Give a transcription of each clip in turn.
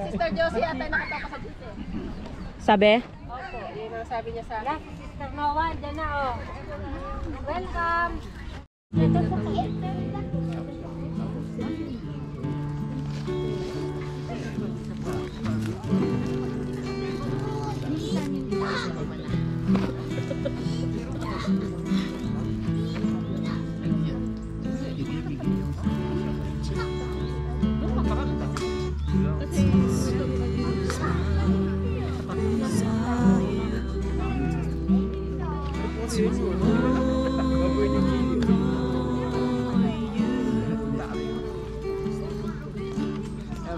Sister Josie ata nakatoka sa dito. Sabi? Opo, yun ang sabi niya sa akin. Sister Noah, dyan na oh. Welcome.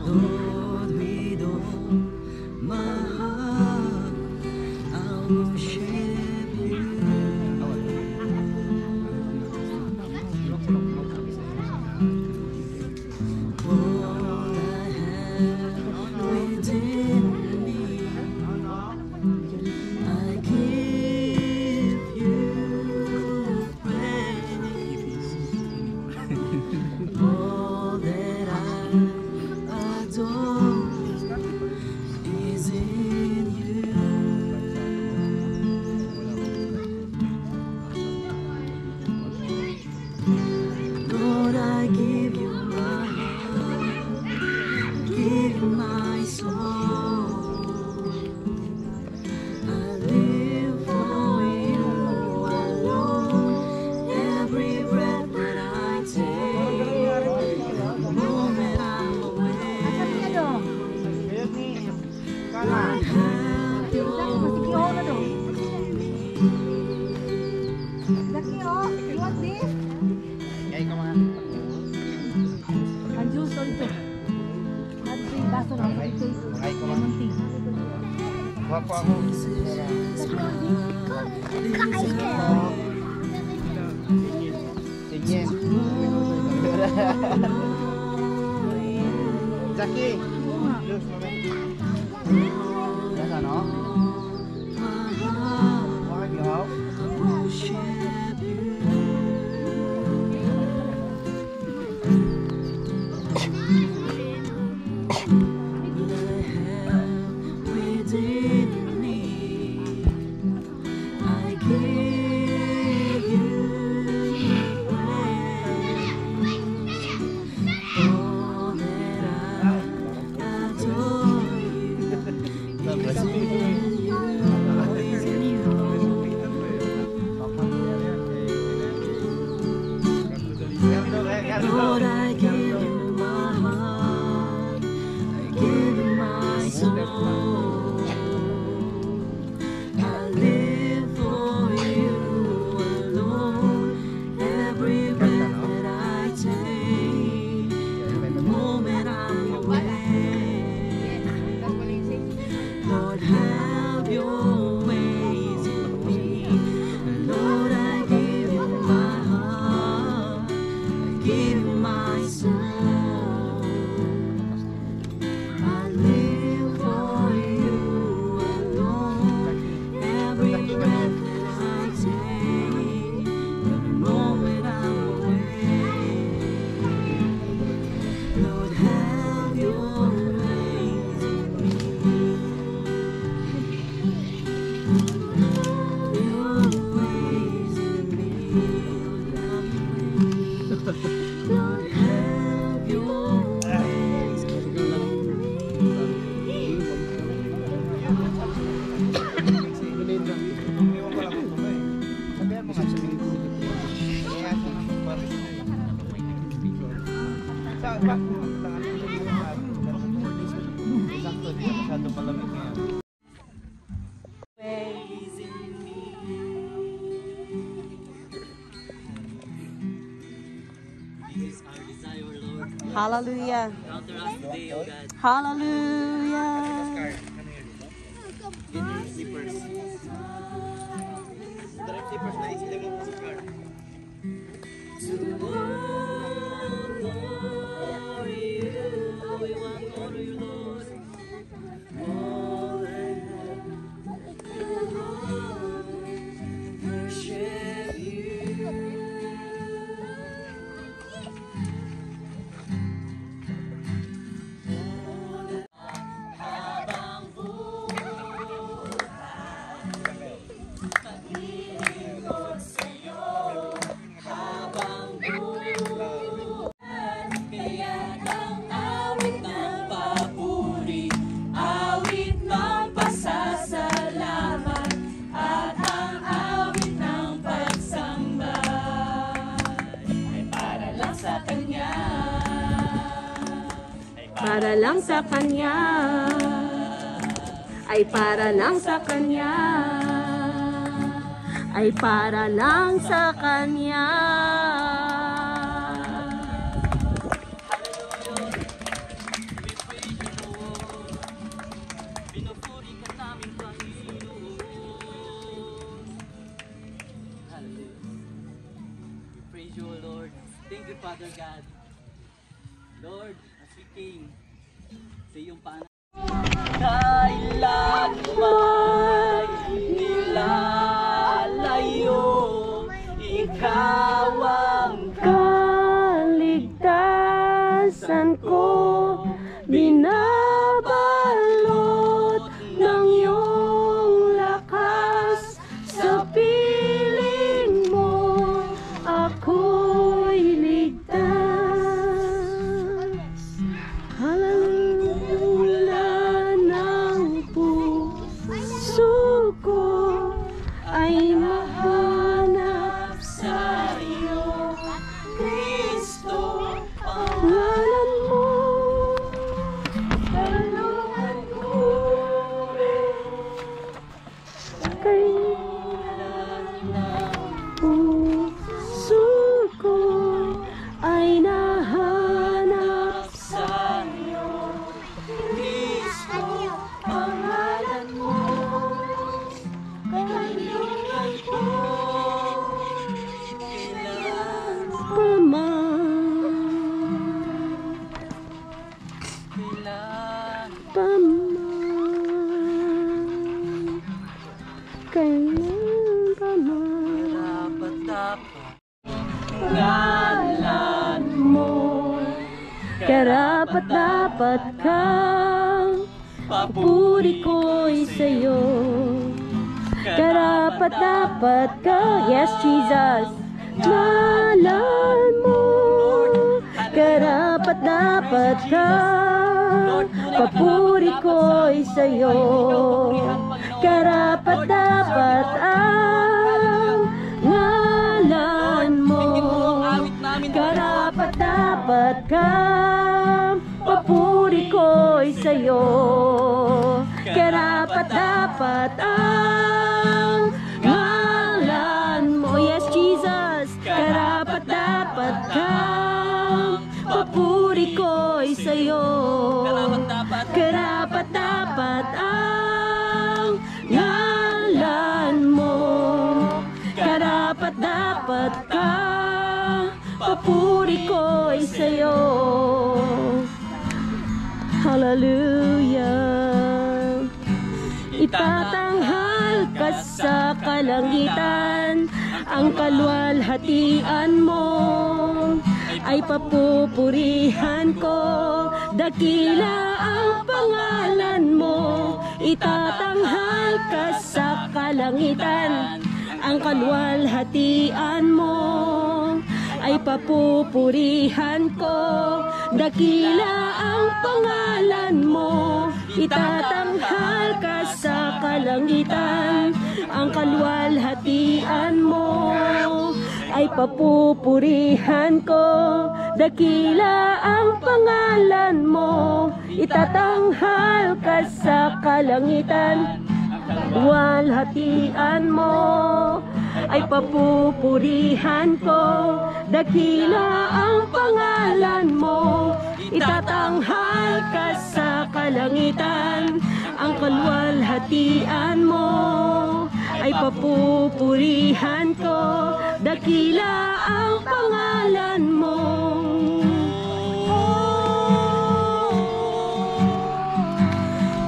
Lord, with all my heart, I worship you. All I have within me, I give you praise. All that I adore is in you. Lord, I give you my heart, give you my soul. I live for you alone. Every breath that I take, the moment I'm away, Lord, have your way in me. Jackie, look, yes, I know. Why you out? Worship you. Within me, I give you praise. All that I adore you is in you, is in you. Lord, I give you my heart, I give you my soul. I live for you alone. Every breath that I take, the moment I'm away, Lord, have your ways in me. Lord, I give you my heart, I give you my soul. I live for you alone. Every breath that I take, every moment I'm away, Lord, have your ways in me. Your ways in me, Lord, have your ways in Hallelujah. Hallelujah. para lang sa Kanya, ay para lang sa Kanya, ay para lang sa Kanya. Pinupuri ka namin, Panginoon. Hallelujah. We praise you, O Lord. Thank you, Father God. Lord, as we came sa iyong pangalan, kailan may nilalayo, ikaw ang Kaligtasan ko, binabalot ng iyong lakas. Sa piling mo, ako'y ligtas. Halaluya ng puso ko ay mahanap sa iyo, Kristo. pangalan mo. Tanungan ko kailan puso ko ay nahanap sa iyo, Kristo, pangalan mo. Kailan ko kailan pa man ngalan mo, karapat dapat kang papuri ko'y sa'yo. Karapat dapat ka, yes Jesus, ngalan mo. Karapat dapat ka, papuri ko'y sa'yo. Karapat dapat ang ngalan mo. Karapat dapat ka, papuri ko'y sa'yo. Karapat dapat ang ngalan mo. Yes, Jesus. Karapat dapat ka, papuri ko'y sa'yo. Karapat dapat ang ngalan mo. Karapat dapat ka, papuri ko'y sa'yo. Hallelujah. Itatanghal ka sa kalangitan, ang kaluwalhatian mo ay papupurihan ko. Dakila ang pangalan mo. Itatanghal ka sa kalangitan, ang kaluwalhatian mo ay papupurihan ko. Dakila ang pangalan mo. Itatanghal ka sa kalangitan, ang kaluwalhatian mo ay papupurihan ko. Dakila ang pangalan mo. Itatanghal ka sa kalangitan, kaluwalhatian mo ay papupurihan ko. Dakila ang pangalan mo. Itatanghal ka sa kalangitan, ang kaluwalhatian mo ay papupurihan ko. Dakila ang pangalan mo.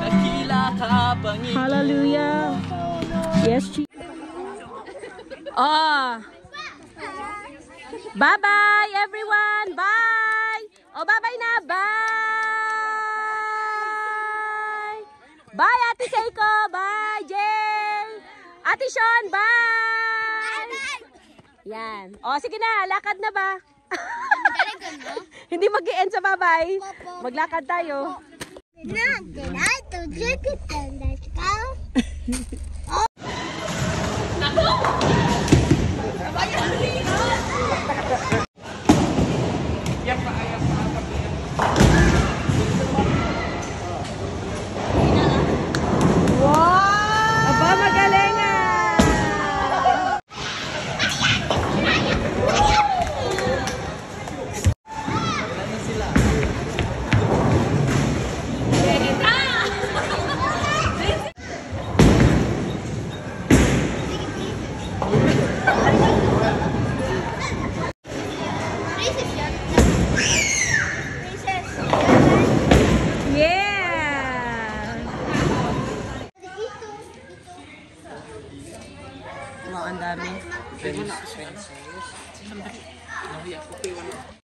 dakila ka, Panginoon. Hallelujah. Yes, Jesus. Bye-bye, everyone. Bye. Bye-bye na. Bye. Bye, Ate Seiko. Bye, Jay. Ate Sean, bye. Yan. Sige na. Lakad na ba? Hindi mag-i-end sa bye-bye. Maglakad tayo. Wow, ang dami.